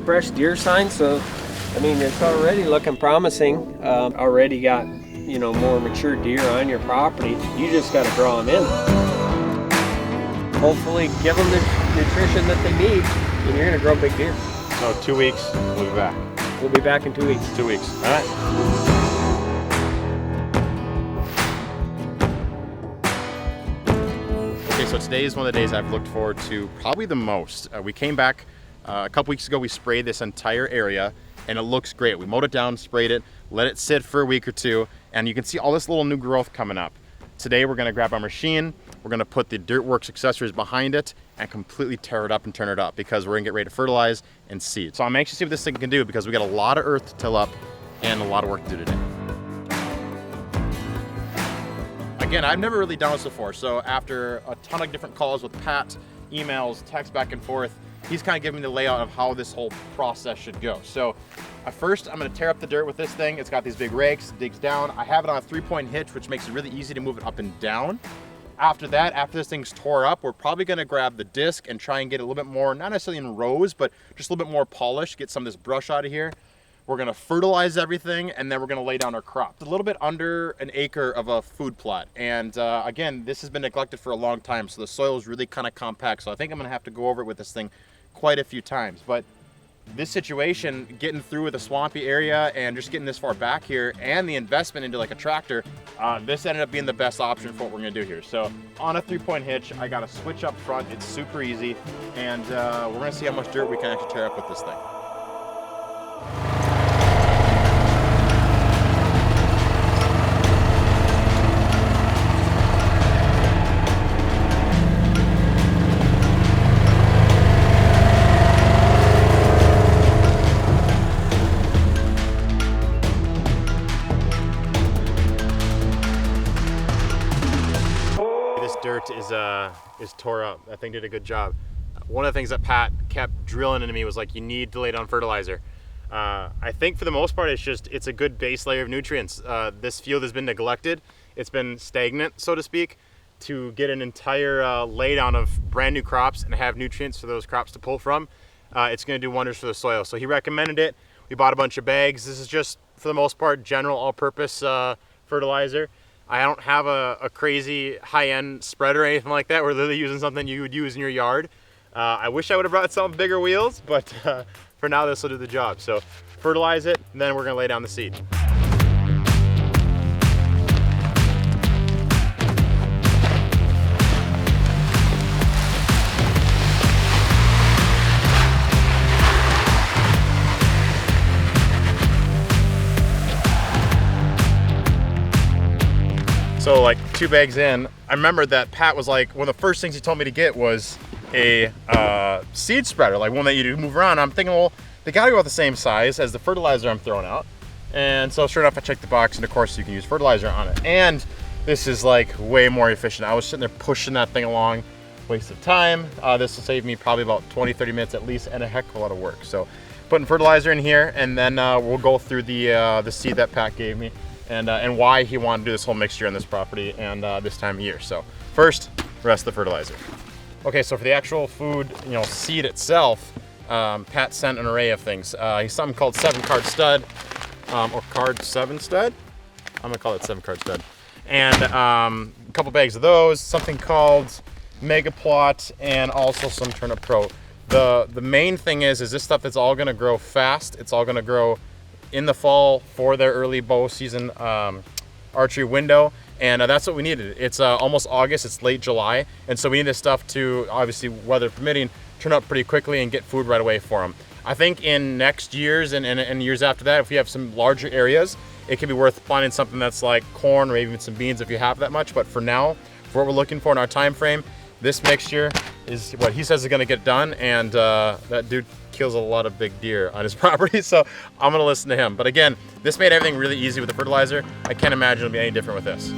fresh deer signs, so I mean it's already looking promising. Already got, you know, more mature deer on your property. You just got to draw them in. Hopefully give them the nutrition that they need, and you're going to grow big deer. So 2 weeks, we'll be back. We'll be back in 2 weeks. 2 weeks. All right. Okay, so today is one of the days I've looked forward to probably the most. We came back a couple weeks ago. We sprayed this entire area, and it looks great. We mowed it down, sprayed it, let it sit for a week or two, and you can see all this little new growth coming up. Today we're gonna grab our machine, we're gonna put the Dirtworks accessories behind it and completely tear it up and turn it up, because we're gonna get ready to fertilize and seed. So I'm anxious to see what this thing can do, because we got a lot of earth to till up and a lot of work to do today. Again, I've never really done this before, so after a ton of different calls with Pat, emails, texts back and forth, he's kind of giving me the layout of how this whole process should go. So first, I'm gonna tear up the dirt with this thing. It's got these big rakes, digs down. I have it on a 3-point hitch, which makes it really easy to move it up and down. After that, after this thing's tore up, we're probably gonna grab the disc and try and get a little bit more, not necessarily in rows, but just a little bit more polished, get some of this brush out of here. We're gonna fertilize everything, and then we're gonna lay down our crop. It's a little bit under an acre of a food plot. And again, this has been neglected for a long time, so the soil is really kind of compact. So I think I'm gonna have to go over it with this thing quite a few times. But this situation, getting through with a swampy area and just getting this far back here, and the investment into like a tractor, this ended up being the best option for what we're gonna do here. So on a 3-point hitch, I got a switch up front. It's super easy, and we're gonna see how much dirt we can actually tear up with this thing. Dirt is tore up. That thing did a good job. One of the things that Pat kept drilling into me was like, you need to lay down fertilizer. I think for the most part, it's a good base layer of nutrients. This field has been neglected. It's been stagnant, so to speak. To get an entire laydown of brand new crops and have nutrients for those crops to pull from, it's going to do wonders for the soil. So he recommended it. We bought a bunch of bags. This is just, for the most part, general all-purpose fertilizer. I don't have a crazy high-end spreader or anything like that. We're literally using something you would use in your yard. I wish I would have brought some bigger wheels, but for now this will do the job. So fertilize it, and then we're gonna lay down the seed. So like 2 bags in, I remember that Pat was like, one of the first things he told me to get was a seed spreader, like one that you move around. I'm thinking, well, they gotta go about the same size as the fertilizer I'm throwing out. And so sure enough, I checked the box, and of course you can use fertilizer on it. And this is like way more efficient. I was sitting there pushing that thing along, waste of time. This will save me probably about 20-30 minutes at least, and a heck of a lot of work. So putting fertilizer in here, and then we'll go through the seed that Pat gave me, and why he wanted to do this whole mixture on this property and this time of year. So first, rest the fertilizer. Okay, so for the actual food, seed itself, Pat sent an array of things. He's something called 7-card stud, or card 7 stud. I'm gonna call it 7-card stud. And a couple bags of those, something called Mega Plot, and also some Turnip Pro. The main thing is this stuff that's all gonna grow fast. It's all gonna grow in the fall for their early bow season archery window, and that's what we needed. It's almost August, it's late July, and so we need this stuff to, obviously weather permitting, turn up pretty quickly and get food right away for them. I think in next years and years after that, if we have some larger areas, it could be worth planting something that's like corn or even some beans if you have that much. But for now, for what we're looking for in our time frame, this mixture is what he says is gonna get done, and that dude kills a lot of big deer on his property, so I'm gonna listen to him. But again, this made everything really easy with the fertilizer. I can't imagine it'll be any different with this.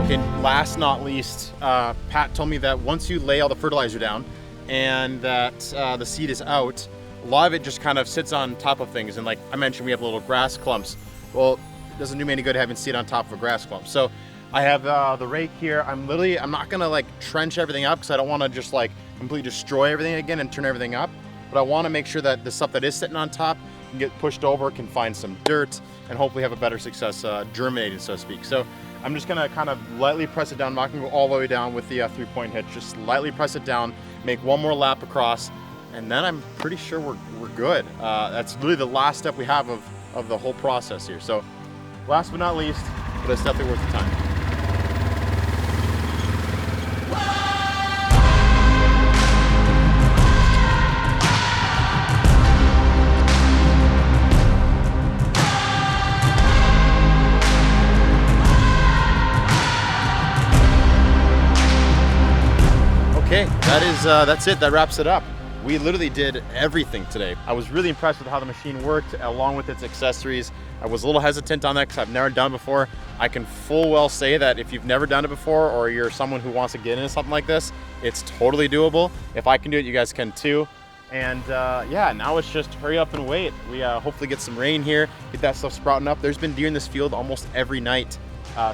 Okay, last not least, Pat told me that once you lay all the fertilizer down and that the seed is out, a lot of it just kind of sits on top of things. And like I mentioned, we have little grass clumps. Well, doesn't do me any good having seed on top of a grass clump. So I have the rake here. I'm not gonna like trench everything up because I don't want to just like completely destroy everything again and turn everything up. But I want to make sure that the stuff that is sitting on top can get pushed over, can find some dirt, and hopefully have a better success germinating, so to speak. So I'm just gonna kind of lightly press it down. I'm not gonna go all the way down with the 3-point hitch. Just lightly press it down, make one more lap across, and then I'm pretty sure we're good. That's really the last step we have of the whole process here. So last but not least, but it's definitely worth the time. Okay, that's it. That wraps it up. We literally did everything today. I was really impressed with how the machine worked along with its accessories. I was a little hesitant on that because I've never done it before. I can full well say that if you've never done it before or you're someone who wants to get into something like this, it's totally doable. If I can do it, you guys can too. And yeah, now it's just hurry up and wait. We hopefully get some rain here, get that stuff sprouting up. There's been deer in this field almost every night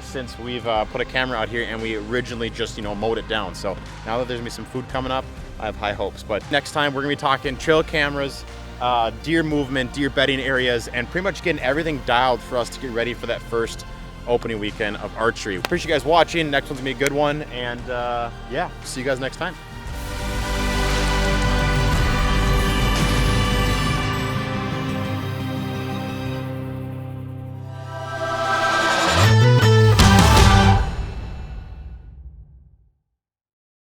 since we've put a camera out here, and we originally just, you know, mowed it down. So now that there's gonna be some food coming up, I have high hopes. But next time we're gonna be talking trail cameras, deer movement, deer bedding areas, and pretty much getting everything dialed for us to get ready for that first opening weekend of archery. Appreciate you guys watching. Next one's gonna be a good one, and yeah, see you guys next time.